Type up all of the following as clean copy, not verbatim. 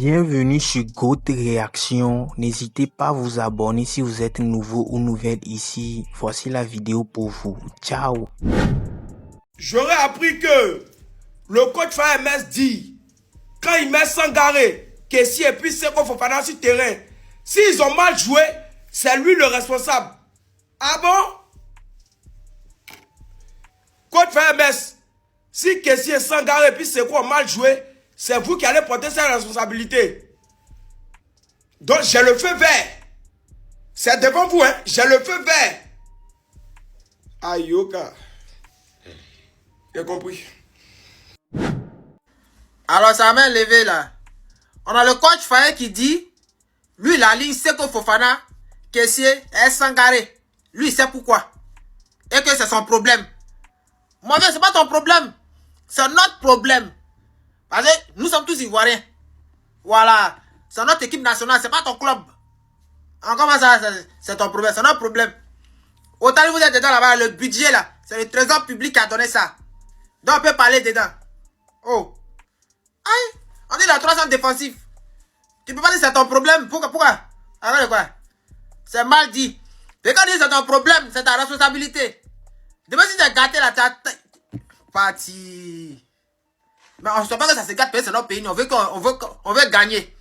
Bienvenue sur Goat Réaction. N'hésitez pas à vous abonner si vous êtes nouveau ou nouvelle ici. Voici la vidéo pour vous. Ciao. J'aurais appris que le coach FAMS dit, quand il met Sangaré, Kessie et puis Seko Fofana sur terrain, s'ils ont mal joué, c'est lui le responsable. Ah bon? Coach FAMS, si Kessie et Sangaré et puis Seko ont mal joué, c'est vous qui allez porter cette responsabilité. Donc j'ai le feu vert. C'est devant vous, hein. J'ai le feu vert. Aïe, Yoka. J'ai compris. Alors ça m'a levé là. On a le coach Faye qui dit, lui la ligne Seko Fofana, Kessie et Sangaré. Lui il sait pourquoi. Et que c'est son problème. Moi c'est pas ton problème. C'est notre problème. Parce que nous sommes tous Ivoiriens. Voilà. C'est notre équipe nationale, c'est pas ton club. Comment ça, c'est ton problème, c'est notre problème. Autant que vous êtes dedans là-bas, le budget là, c'est le trésor public qui a donné ça. Donc on peut parler dedans. Oh. Aïe. On dit la 300 défensif. Tu peux pas dire c'est ton problème. Pourquoi? Arrête quoi? C'est mal dit. Mais quand on dit c'est ton problème, c'est ta responsabilité. Demain si tu es gâté là, t'as parti. Mais on ne sait pas que ça se gâte, c'est notre pays. On veut gagner.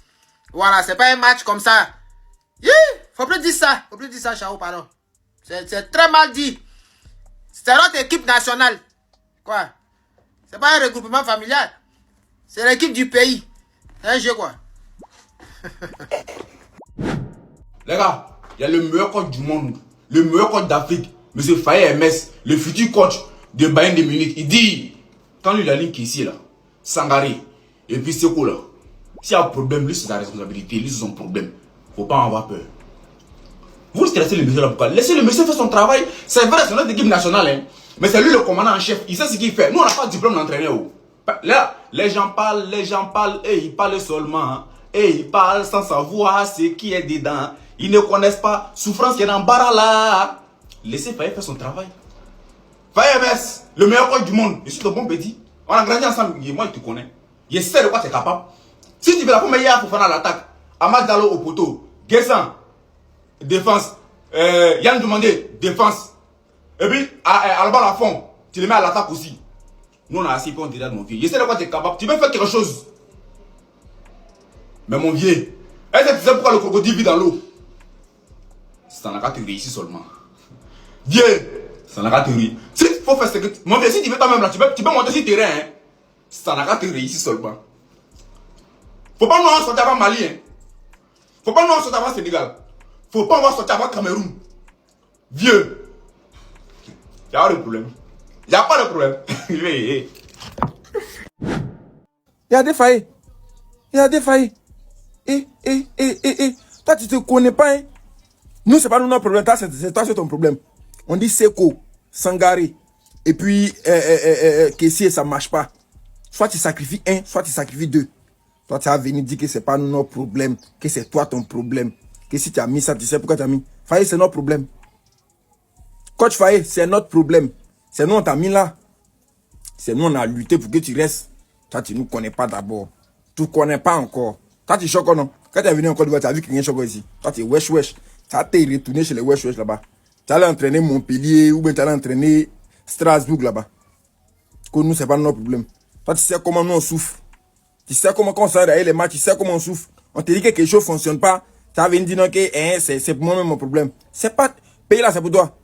Voilà, c'est pas un match comme ça. Yeah, faut plus dire ça. Faut plus dire ça, Chao, pardon. C'est très mal dit. C'est notre équipe nationale. Quoi? C'est pas un regroupement familial. C'est l'équipe du pays. C'est un jeu, quoi. Les gars, il y a le meilleur coach du monde, le meilleur coach d'Afrique, M. Faye MS, le futur coach de Bayern de Munich. Il dit, quand lui, la ligne qui est ici, là, Sangaré, et puis Seko là, s'il y a un problème, lui c'est sa responsabilité, lui c'est son problème. Faut pas en avoir peur. Vous stressez le monsieur là, pourquoi? Laissez le monsieur faire son travail. C'est vrai, c'est notre équipe nationale, hein. Mais c'est lui le commandant en chef, il sait ce qu'il fait. Nous on n'a pas de diplôme d'entraîneur. Là, les gens parlent, et ils parlent seulement, hein. Et ils parlent sans savoir ce qui est dedans. Ils ne connaissent pas souffrance qui est dans le bar là. Laissez Faye faire son travail. Faye MS, le meilleur coach du monde, je suis le bon petit. On a grandi ensemble, moi je te connais. Je sais de quoi tu es capable. Si tu veux la première hier pour faire l'attaque, Amad Dalo au poteau, Guessan, défense, Yann Dumandé, défense. Et puis, Alba Lafont, tu le mets à l'attaque aussi. Nous on a assez pour déjà de mon vieux. Je sais de quoi tu es capable. Tu veux faire quelque chose. Mais mon vieux, est-ce que tu sais pourquoi le crocodile vit dans l'eau? Ça n'a qu'à te réussir seulement. Vieux, ça n'a qu'à te réussir. Si il faut faire ce que mon vieux, si tu veux toi-même là, tu peux monter sur le terrain. Hein. Ça n'a qu'à te réussir seulement. Faut pas nous en sortir avant Mali. Hein. Faut pas nous en sortir avant Sénégal. Faut pas nous en sortir avant Cameroun. Vieux. Il n'y a pas de problème. Il n'y a pas de problème. Il y a des failles. Il y a des failles. Toi, tu te connais pas, hein? Nous, c'est pas nous notre problème. C'est toi, c'est ton problème. On dit Seko, Sangaré, et puis Kessie, ça marche pas. Soit tu sacrifies un, soit tu sacrifies deux. Toi, tu as venu dire que c'est pas nous notre problème, que c'est toi ton problème. Que si tu as mis ça, tu sais pourquoi tu as mis. Faye, c'est notre problème. Coach Faye, c'est notre problème. C'est nous, on t'a mis là. C'est nous, on a lutté pour que tu restes. Toi, tu nous connais pas d'abord. Tu ne connais pas encore. Toi, tu choques, non? Quand tu es venu en Côte d'Ivoire, tu as vu qu'il y a un choc ici. Toi, tu es wesh. Tu as été retourné chez les wesh là-bas. Tu allais entraîner Montpellier ou bien tu allais entraîner Strasbourg là-bas. Que nous, c'est pas notre problème. Toi, tu sais comment nous on souffre. Tu sais comment quand on sort derrière les matchs, tu sais comment on souffre. On te dit que quelque chose ne fonctionne pas. Tu as venu dire non, que c'est pour moi-même mon problème. C'est pas. Pays là, c'est pour toi.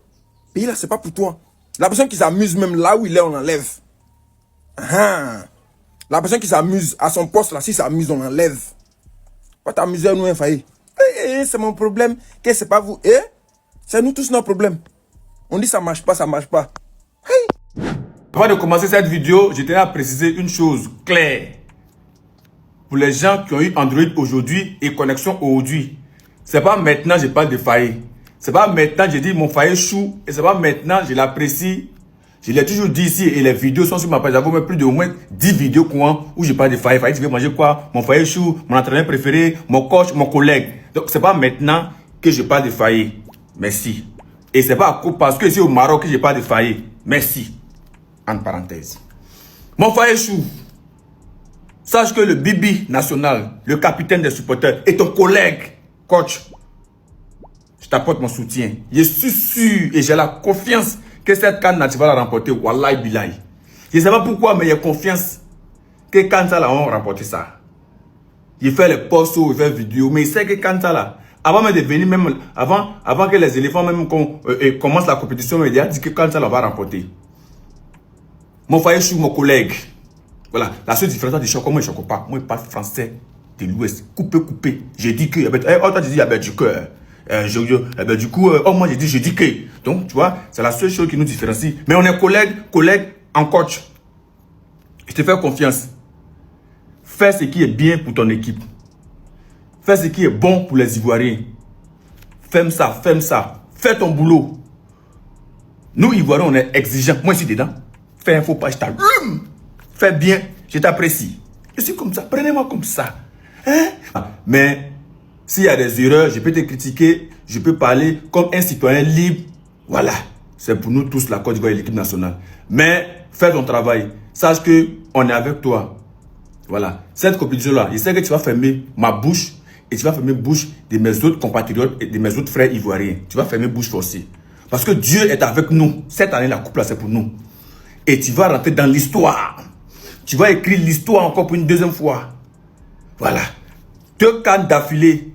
Pays là, c'est pas pour toi. La personne qui s'amuse même là où il est, on l'enlève. La personne qui s'amuse à son poste là, si s'amuse, on l'enlève. Pas t'amuser nous, Faye. C'est mon problème. Que c'est pas vous. C'est nous tous notre problème. On dit ça marche pas, ça marche pas. Hey. Avant de commencer cette vidéo, je tenais à préciser une chose claire. Pour les gens qui ont eu Android aujourd'hui et connexion aujourd'hui, c'est pas maintenant je parle de Faye. C'est pas maintenant je dis mon Faye chou. Et c'est pas maintenant je l'apprécie. Je l'ai toujours dit ici et les vidéos sont sur ma page. J'avoue même plus de au moins 10 vidéos où je parle de Faye. Faye, tu veux manger quoi? Mon Faye chou, mon entraîneur préféré, mon coach, mon collègue. Donc c'est pas maintenant que je parle de Faye. Merci. Et c'est pas parce que ici au Maroc que je parle de Faye. Merci. En parenthèse. Mon Faye chou. Sache que le Bibi national, le capitaine des supporters, est ton collègue. Coach, je t'apporte mon soutien. Je suis sûr et j'ai la confiance que cette CAN, tu vas la remporter. Wallahi billahi. Je ne sais pas pourquoi, mais j'ai confiance que quand ça, là, on va remporter ça. Il fait les posts, il fait des vidéos, mais il sait que quand ça, là, avant même de venir, même, avant que les éléphants même commencent la compétition, il a dit que quand ça, là, on va remporter. Mon frère, je suis mon collègue. Voilà, la seule différence de choc, moi je ne choque pas. Moi je parle français de l'Ouest. Coupé. J'ai dit que. Toi tu dis, du cœur. Du coup, moi j'ai dit que. Donc, tu vois, c'est la seule chose qui nous différencie. Mais on est collègues en coach. Je te fais confiance. Fais ce qui est bien pour ton équipe. Fais ce qui est bon pour les Ivoiriens. Fais ça. Fais ton boulot. Nous, Ivoiriens, on est exigeants. Moi, je suis dedans. Fais un faux pas, je t'allume. Fais bien, je t'apprécie. Je suis comme ça, prenez-moi comme ça. Hein? Mais s'il y a des erreurs, je peux te critiquer, je peux parler comme un citoyen libre. Voilà, c'est pour nous tous la Côte d'Ivoire et l'équipe nationale. Mais fais ton travail. Sache qu'on est avec toi. Voilà, cette compétition-là, je sais que tu vas fermer ma bouche et tu vas fermer la bouche de mes autres compatriotes et de mes autres frères ivoiriens. Tu vas fermer bouche forcée. Parce que Dieu est avec nous. Cette année, la coupe là, c'est pour nous. Et tu vas rentrer dans l'histoire. Tu vas écrire l'histoire encore pour une deuxième fois. Voilà. 2 CAN d'affilée.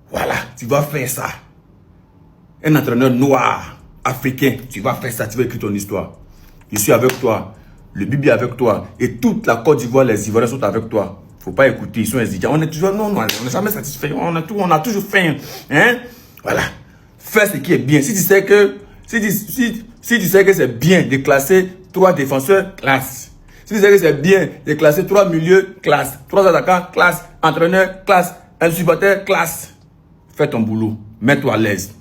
Voilà, tu vas faire ça. Un entraîneur noir, africain, tu vas faire ça, tu vas écrire ton histoire. Je suis avec toi. Le Bibi est avec toi. Et toute la Côte d'Ivoire, les Ivoiriens sont avec toi. Faut pas écouter, ils sont exigeants. On est toujours, non, on n'est jamais satisfait. On a toujours faim. Hein? Voilà. Fais ce qui est bien. Si tu sais que, si tu sais que c'est bien de classer 3 défenseurs, classe. Si tu sais que c'est bien de classer 3 milieux, classe. 3 attaquants, classe. Entraîneur, classe. Un supporter, classe. Fais ton boulot. Mets-toi à l'aise.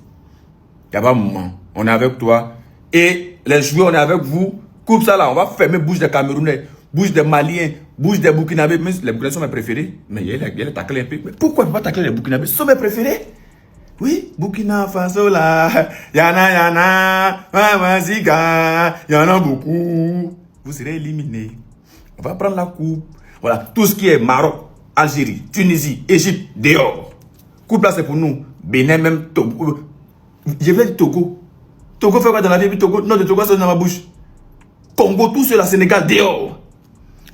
Il n'y a pas de moment. On est avec toi. Et les joueurs, on est avec vous. Coupe ça là. On va fermer bouche des Camerounais, bouche des Maliens, bouche des Burkinabés. Mais les Burkinabés sont mes préférés. Mais il y a les tacler un peu. Mais pourquoi il ne faut pas tacler les Burkinabés? Ce sont mes préférés. Oui, Burkina Faso là. Yana, Mamazika. Il y en a beaucoup. Vous serez éliminés. On va prendre la coupe. Voilà. Tout ce qui est Maroc, Algérie, Tunisie, Égypte, dehors. Coupe là, c'est pour nous. Bénin, même Togo. Je vais dire Togo. Togo fait quoi dans la vie? Togo, non, de Togo, c'est dans ma bouche. Congo, tout cela, Sénégal, dehors.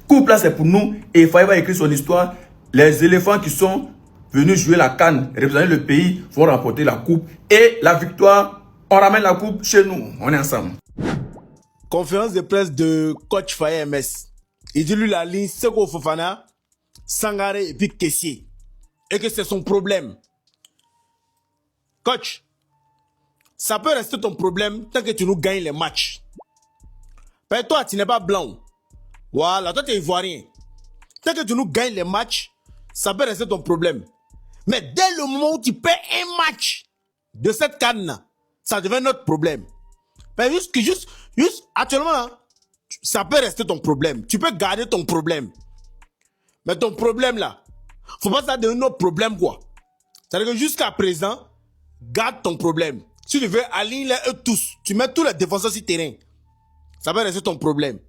Coupe là, c'est pour nous. Et Faye va écrire son histoire. Les éléphants qui sont venus jouer la CAN, représenter le pays, vont remporter la coupe. Et la victoire, on ramène la coupe chez nous. On est ensemble. Conférence de presse de coach Faye MS. Il dit lui la ligne Seko Fofana, Sangaré et puis Kessié. Et que c'est son problème. Coach, ça peut rester ton problème tant que tu nous gagnes les matchs. Mais toi, tu n'es pas blanc. Voilà, toi tu es ivoirien. Tant que tu nous gagnes les matchs, ça peut rester ton problème. Mais dès le moment où tu perds un match de cette canne, ça devient notre problème. Mais juste actuellement, hein, ça peut rester ton problème. Tu peux garder ton problème. Mais ton problème là, faut pas que ça devienne notre problème quoi. C'est-à-dire que jusqu'à présent, garde ton problème. Si tu veux aligner eux tous, tu mets tous les défenseurs sur le terrain. Ça va rester ton problème.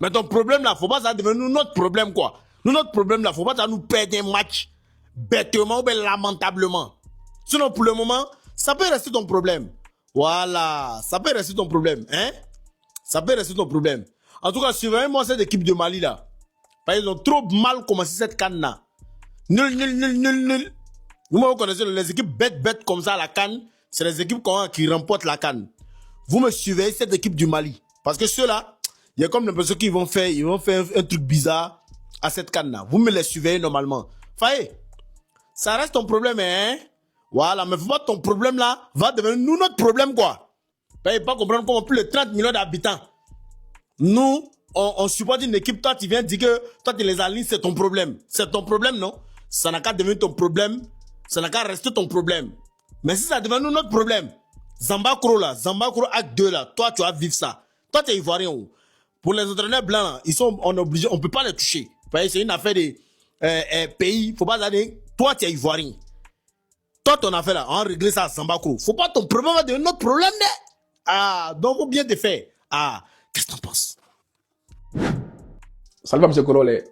Mais ton problème là, faut pas que ça devienne notre problème quoi. Notre problème là, faut pas que ça nous perde un match bêtement ou bien lamentablement. Sinon pour le moment, ça peut rester ton problème. Voilà, ça peut rester ton problème, hein? Ça peut rester ton problème. En tout cas, surveillez-moi cette équipe de Mali là. Parce qu'ils ont trop mal commencé cette canne là. Nul. Vous connaissez les équipes bêtes comme ça à la canne, c'est les équipes qui remportent la canne. Vous me surveillez cette équipe du Mali. Parce que ceux-là, il y a comme l'impression qu'ils vont faire un truc bizarre à cette canne là. Vous me les surveillez normalement. Faye, ça reste ton problème, hein? Voilà, mais faut pas ton problème là va devenir nous notre problème quoi. Vous pas comprendre comment plus de 30 millions d'habitants. Nous, on supporte une équipe, toi tu viens dire que toi tu les alignes, c'est ton problème. C'est ton problème, non? Ça n'a qu'à devenir ton problème, ça n'a qu'à rester ton problème. Mais si ça devient notre problème, Zambakro acte 2 là, toi tu vas vivre ça. Toi tu es ivoirien. Pour les entraîneurs blancs, on est obligé, on peut pas les toucher. C'est une affaire de pays, faut pas aller. Toi tu es ivoirien. Toi ton affaire là, on règle ça à Zambakro. Faut pas ton problème va devenir notre problème. Ah, donc faut bien te faire. Ah, qu'est-ce que t'en penses? Salut, M. Korole.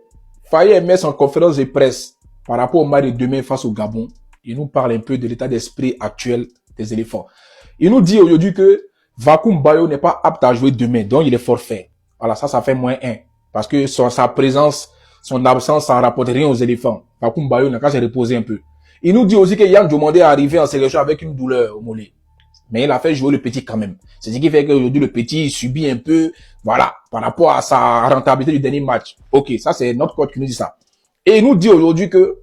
Faye MS en conférence de presse par rapport au match de demain face au Gabon. Il nous parle un peu de l'état d'esprit actuel des éléphants. Il nous dit aujourd'hui que Vakoum Bayo n'est pas apte à jouer demain, donc il est forfait. Voilà, ça fait -1. Parce que sa présence, son absence, ça ne rapporte rien aux éléphants. Vakoum Bayo n'a qu'à se reposer un peu. Il nous dit aussi que Yann Diomandé est arrivé en sélection avec une douleur au mollet. Mais il a fait jouer le petit quand même. C'est ce qui fait qu'aujourd'hui, le petit subit un peu, voilà, par rapport à sa rentabilité du dernier match. Ok, ça c'est notre coach qui nous dit ça. Et il nous dit aujourd'hui que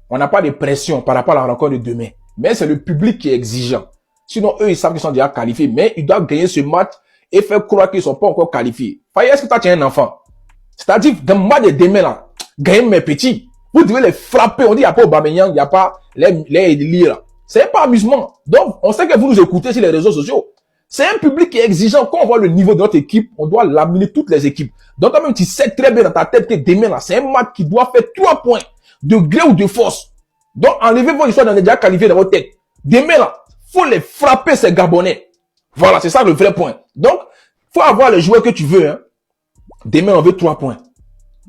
on n'a pas de pression par rapport à la rencontre de demain. Mais c'est le public qui est exigeant. Sinon, eux, ils savent qu'ils sont déjà qualifiés. Mais ils doivent gagner ce match et faire croire qu'ils ne sont pas encore qualifiés. Faye, est-ce que tu as un enfant? C'est-à-dire, dans le match de demain, là, gagner mes petits. Vous devez les frapper. On dit, il n'y a pas Aubameyang, il n'y a pas les lire. C'est pas amusement. Donc, on sait que vous nous écoutez sur les réseaux sociaux. C'est un public qui est exigeant. Quand on voit le niveau de notre équipe, on doit l'amener toutes les équipes. Donc, quand même, tu sais très bien dans ta tête que demain, là, c'est un match qui doit faire 3 points. De gré ou de force. Donc, enlevez vos histoires d'en déjà qualifiés dans votre tête. Demain, là, faut les frapper, ces Gabonais. Voilà, c'est ça le vrai point. Donc, faut avoir les joueurs que tu veux, hein. Demain, on veut 3 points.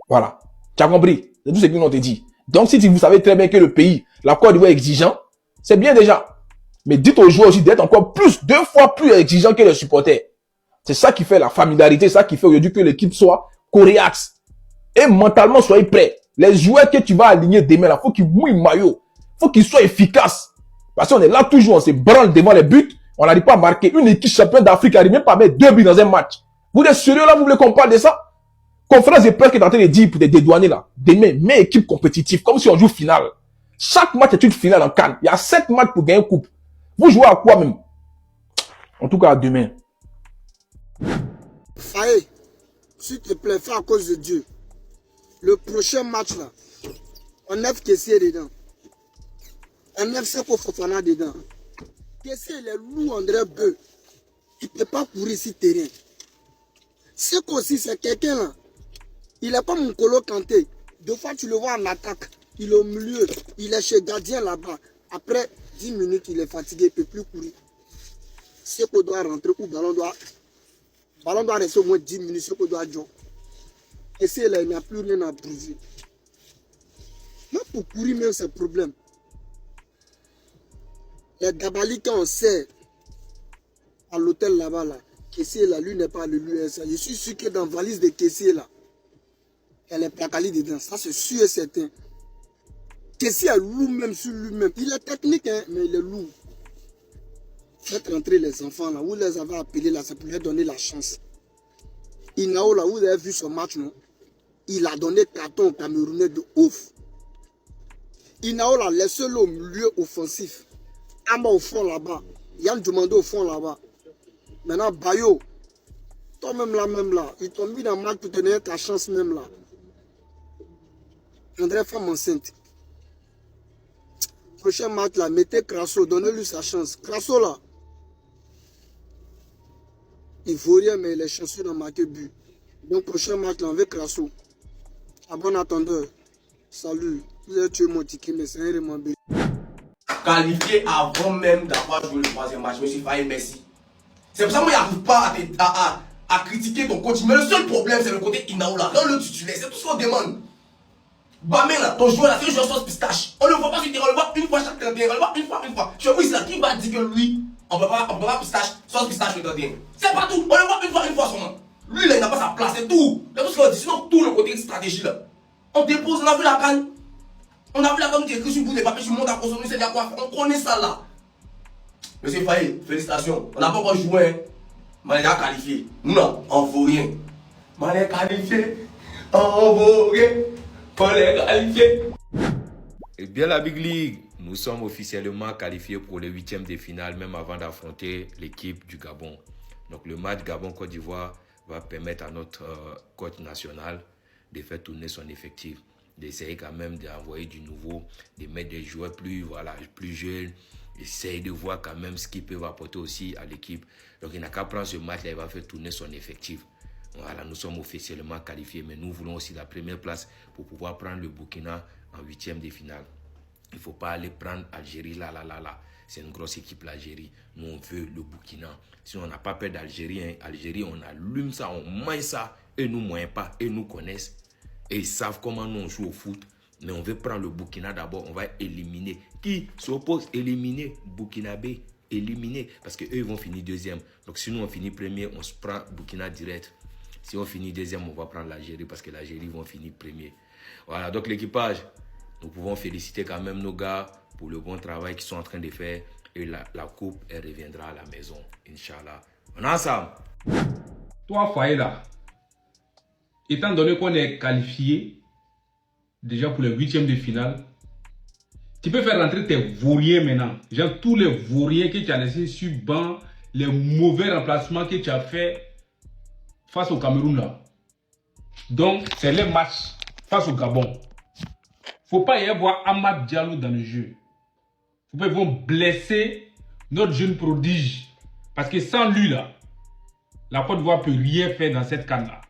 Voilà. Tu as compris? C'est tout ce qu'on te dit. Donc, si vous savez très bien que le pays, la Côte d'Ivoire est exigeant, c'est bien déjà. Mais dites aux joueurs aussi d'être encore plus, 2 fois plus exigeants que les supporters. C'est ça qui fait la familiarité, ça qui fait aujourd'hui que l'équipe soit coréaxe. Et mentalement, soyez prêts. Les joueurs que tu vas aligner demain, là, faut qu'ils mouillent maillot. Faut qu'ils soient efficaces. Parce qu'on est là toujours, on se branle devant les buts. On n'arrive pas à marquer. Une équipe championne d'Afrique n'arrive même pas à mettre 2 buts dans un match. Vous êtes sérieux là? Vous voulez qu'on parle de ça? Conférence de presse qui est en train de dire pour te dédouaner là. Demain, mais équipe compétitive, comme si on joue finale. Chaque match est une finale en CAN. Il y a 7 matchs pour gagner une coupe. Vous jouez à quoi même? En tout cas, à demain. Faye, s'il te plaît, fais à cause de Dieu. Le prochain match là, on a Kessié dedans. On a Seko Fofana dedans. Kessié, il est lourd, André Beu. Il ne peut pas courir sur terrain. Seko aussi, c'est quelqu'un là. Il n'est pas mon colo Kanté. 2 fois, tu le vois en attaque. Il est au milieu. Il est chez gardien là-bas. Après 10 minutes, il est fatigué. Il ne peut plus courir. Seko doit rentrer ou ballon doit rester au moins 10 minutes. Seko doit jouer. Et c'est là, il n'y a plus rien à prouver. Même pour courir, même c'est un problème. Les Gabali, quand on sait à l'hôtel là-bas, là, Kessié là, lui n'est pas le l'USA. Je suis sûr que dans la valise de Kessié là, elle est placalée dedans. Ça, c'est sûr et certain. Kessié est lourd même sur lui-même. Il est technique, hein, mais il est lourd. Faites rentrer les enfants là. Vous les avez appelés là, c'est pour leur donner la chance. Inao là, vous avez vu son match, non? Il a donné carton au Camerounais de ouf. Inao là, laissez-le au milieu offensif. Amba au fond là-bas. Yann Diomandé au fond là-bas. Maintenant, Bayo, toi-même là, ils t'ont mis dans le match pour te donner ta chance même là. André, femme enceinte. Prochain match là, mettez Crasso, donnez-lui sa chance. Crasso là, il vaut rien, mais il est chanceux dans marquer but. Donc, prochain match là, on veut Crasso. À bon attendeur. Salut. Vous avez tué mon ticket, mais c'est un remambé. Qualifié avant même d'avoir joué le 3e match, monsieur Faye, merci. C'est pour ça que moi, je n'arrive pas à critiquer ton coach. Mais le seul problème, c'est le côté Inaoula. Dans le titulaire, c'est tout ce qu'on demande. Bamé là, ton joueur là, c'est un joueur sauce pistache. On ne le voit pas sur le terrain, on le voit une fois chaque 31, on le voit une fois. Je suis là, qui va dire que lui, on peut pas pistache, sauce pistache le 31. C'est pas tout, on le voit une fois seulement. Lui là, il n'a pas sa place, c'est tout. C'est tout ce qu'on dit, sinon tout le côté stratégie là. On dépose, on a vu la canne. On a vu la canne qui est écrite sur bout des papiers, sur le monde à consommer, c'est quoi. On connaît ça là. Monsieur Faye, félicitations. On n'a pas encore joué, hein. Mais on est déjà qualifié. Nous là, on ne vaut rien. Mais on est qualifié, on vaut rien. On est qualifié. Eh bien, la Big League, nous sommes officiellement qualifiés pour les 8e de finale, même avant d'affronter l'équipe du Gabon. Donc, le match Gabon-Côte d'Ivoire va permettre à notre coach national de faire tourner son effectif, d'essayer quand même d'envoyer du nouveau, de mettre des joueurs plus jeunes, essayer de voir quand même ce qu'ils peuvent apporter aussi à l'équipe. Donc, il n'a qu'à prendre ce match-là, il va faire tourner son effectif. Voilà, nous sommes officiellement qualifiés, mais nous voulons aussi la première place pour pouvoir prendre le Burkina en 8e de finale. Il ne faut pas aller prendre Algérie là. C'est une grosse équipe l'Algérie. Nous, on veut le Burkina. Si on n'a pas peur d'Algérie, hein, Algérie, on allume ça, on mange ça, et nous ne moyens pas, et nous connaissent. Et ils savent comment nous on joue au foot. Mais on veut prendre le Burkina d'abord. On va éliminer. Qui s'oppose? Éliminer. Burkinabé. Éliminer. Parce qu'eux, ils vont finir deuxième. Donc si nous on finit premier, on se prend Burkina direct. Si on finit deuxième, on va prendre l'Algérie. Parce que l'Algérie vont finir premier. Voilà, donc l'équipage, nous pouvons féliciter quand même nos gars pour le bon travail qu'ils sont en train de faire. Et la coupe, elle reviendra à la maison. Inch'Allah. On est ensemble. Toi, Faye, là, étant donné qu'on est qualifié déjà pour le 8e de finale, tu peux faire rentrer tes vauriens maintenant. Genre tous les vauriens que tu as laissés sur banc, les mauvais remplacements que tu as fait face au Cameroun là. Donc, c'est le match face au Gabon. Faut pas y avoir Amad Diallo dans le jeu. Faut pas, ils vont blesser notre jeune prodige. Parce que sans lui là, la Côte d'Ivoire peut rien faire dans cette canne là.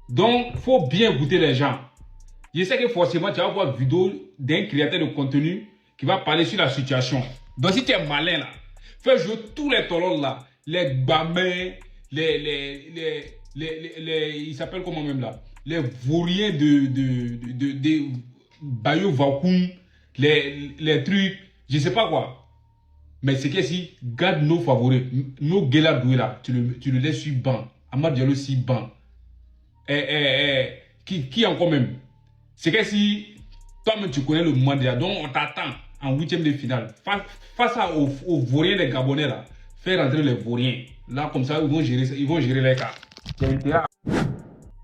Donc, faut bien goûter les gens. Je sais que forcément, tu vas voir une vidéo d'un créateur de contenu qui va parler sur la situation. Donc, si tu es malin là, fais jouer tous les tolons là, les gamins, ils s'appellent comment même là, les vauriens de Bayo Vakoum, les trucs, je sais pas quoi. Mais c'est que si, garde nos favoris, nos Guéla Doué là, tu le laisses sur banc. Amad Diallo sur banc. Qui encore même? C'est que si toi-même tu connais le mondial, donc on t'attend en 8e de finale. Face aux vauriens des Gabonais là, faire rentrer les vauriens. Là, comme ça, ils vont gérer les cas.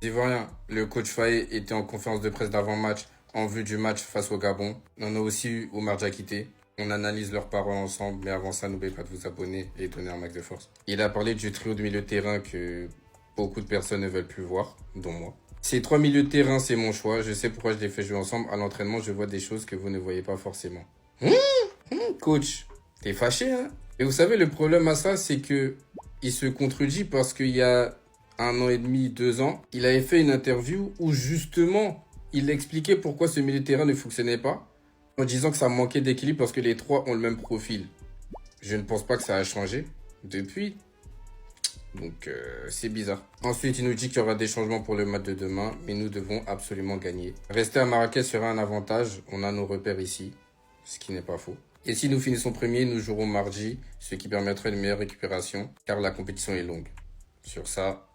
Ivoirien, le coach Faye était en conférence de presse d'avant-match en vue du match face au Gabon. On a aussi eu Oumar Diakité. On analyse leurs paroles ensemble, mais avant ça, n'oubliez pas de vous abonner et donner un max de force. Il a parlé du trio de milieu de terrain que beaucoup de personnes ne veulent plus voir, dont moi. Ces 3 milieux de terrain, c'est mon choix. Je sais pourquoi je les fais jouer ensemble. À l'entraînement, je vois des choses que vous ne voyez pas forcément. Coach, t'es fâché, hein? Et vous savez, le problème à ça, c'est que il se contredit parce qu'il y a 1 an et demi, 2 ans, il avait fait une interview où justement, il expliquait pourquoi ce milieu de terrain ne fonctionnait pas, en disant que ça manquait d'équilibre parce que les 3 ont le même profil. Je ne pense pas que ça a changé depuis. Donc, c'est bizarre. Ensuite, il nous dit qu'il y aura des changements pour le match de demain, mais nous devons absolument gagner. Rester à Marrakech sera un avantage. On a nos repères ici, ce qui n'est pas faux. Et si nous finissons premier, nous jouerons mardi, ce qui permettrait une meilleure récupération, car la compétition est longue. Sur ça,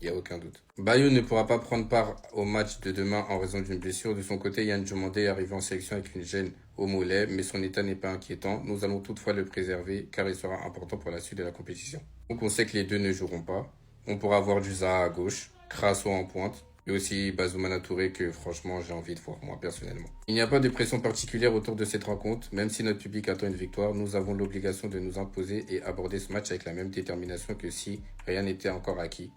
il n'y a aucun doute. Bayo ne pourra pas prendre part au match de demain en raison d'une blessure. De son côté, Yann Djomandé est arrivé en sélection avec une gêne au mollet, mais son état n'est pas inquiétant. Nous allons toutefois le préserver, car il sera important pour la suite de la compétition. Donc on sait que les deux ne joueront pas. On pourra avoir du Zaha à gauche, Crasso en pointe, et aussi Bazoumana Touré que franchement j'ai envie de voir moi personnellement. Il n'y a pas de pression particulière autour de cette rencontre, même si notre public attend une victoire, nous avons l'obligation de nous imposer et aborder ce match avec la même détermination que si rien n'était encore acquis.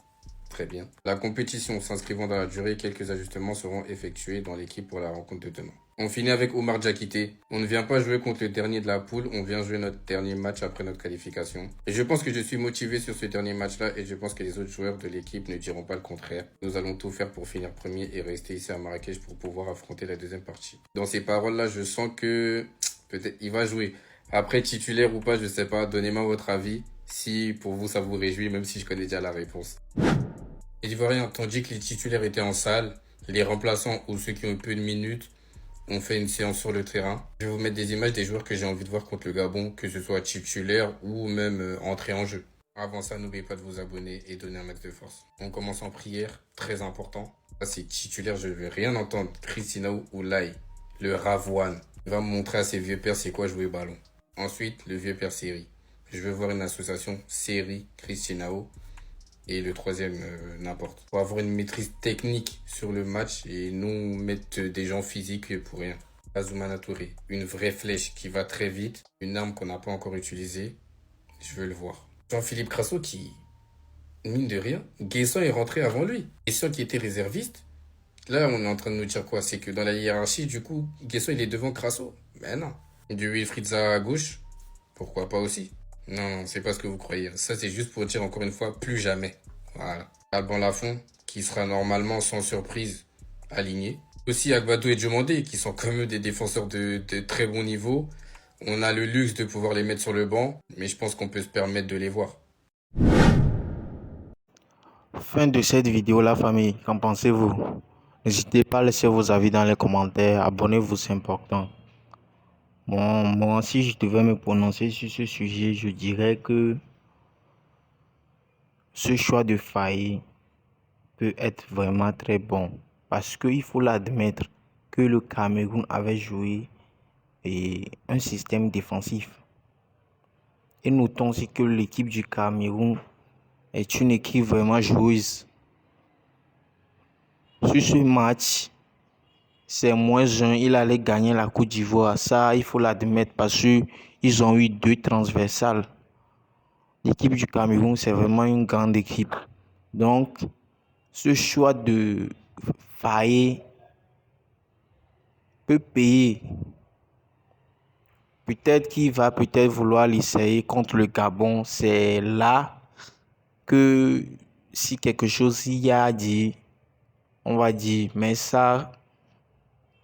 Très bien. La compétition s'inscrivant dans la durée, quelques ajustements seront effectués dans l'équipe pour la rencontre de demain. On finit avec Oumar Diakité. On ne vient pas jouer contre le dernier de la poule, on vient jouer notre dernier match après notre qualification. Et je pense que je suis motivé sur ce dernier match-là et je pense que les autres joueurs de l'équipe ne diront pas le contraire. Nous allons tout faire pour finir premier et rester ici à Marrakech pour pouvoir affronter la deuxième partie. Dans ces paroles-là, je sens que peut-être il va jouer. Après, titulaire ou pas, je sais pas. Donnez-moi votre avis si pour vous ça vous réjouit, même si je connais déjà la réponse. Les Ivoiriens, tandis que les titulaires étaient en salle, les remplaçants ou ceux qui ont eu peu de minutes ont fait une séance sur le terrain. Je vais vous mettre des images des joueurs que j'ai envie de voir contre le Gabon, que ce soit titulaire ou même entrée en jeu. Avant ça, n'oubliez pas de vous abonner et donner un max de force. On commence en prière, très important. Ça c'est titulaire, je ne veux rien entendre. Christinao ou Lai, le Ravouane. Il va me montrer à ses vieux pères c'est quoi jouer au ballon. Ensuite, le vieux père Seri. Je veux voir une association Seri, Christinao. Et le troisième, n'importe. Pour avoir une maîtrise technique sur le match et non mettre des gens physiques pour rien. Bazoumana Touré, une vraie flèche qui va très vite, une arme qu'on n'a pas encore utilisée. Je veux le voir. Jean-Philippe Crasso qui, mine de rien, Guesson est rentré avant lui. Guesson qui était réserviste. Là, on est en train de nous dire quoi? C'est que dans la hiérarchie, du coup, Guesson il est devant Crasso. Mais non. Du Wilfried Zaha à gauche, pourquoi pas aussi? Non, c'est pas ce que vous croyez. Ça, c'est juste pour dire encore une fois, plus jamais. Voilà. Alban Lafont, qui sera normalement sans surprise aligné. Aussi Agbadou et Djomandé, qui sont comme eux des défenseurs de très bon niveau. On a le luxe de pouvoir les mettre sur le banc, mais je pense qu'on peut se permettre de les voir. Fin de cette vidéo la famille, qu'en pensez-vous? N'hésitez pas à laisser vos avis dans les commentaires. Abonnez-vous, c'est important. Bon, moi, si je devais me prononcer sur ce sujet, je dirais que ce choix de Faye peut être vraiment très bon. Parce qu'il faut l'admettre que le Cameroun avait joué un système défensif. Et notons aussi que l'équipe du Cameroun est une équipe vraiment joueuse. Sur ce match, c'est -1, il allait gagner la Côte d'Ivoire. Ça, il faut l'admettre parce qu'ils ont eu 2 transversales. L'équipe du Cameroun, c'est vraiment une grande équipe. Donc, ce choix de Faye peut payer. Peut-être qu'il va vouloir l'essayer contre le Gabon. C'est là que si quelque chose y a à dire, on va dire. Mais ça,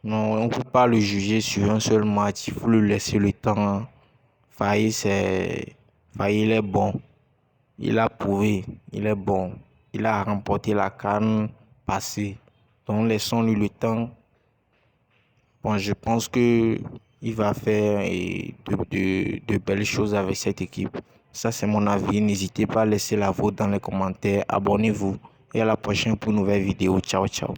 non, on ne peut pas le juger sur un seul match. Il faut lui laisser le temps. Faye, il est bon. Il a prouvé, il est bon. Il a remporté la CAN passée. Donc laissons-lui le temps. Bon, je pense que il va faire de belles choses avec cette équipe. Ça, c'est mon avis. N'hésitez pas à laisser la vôtre dans les commentaires. Abonnez-vous et à la prochaine pour une nouvelle vidéo. Ciao, ciao.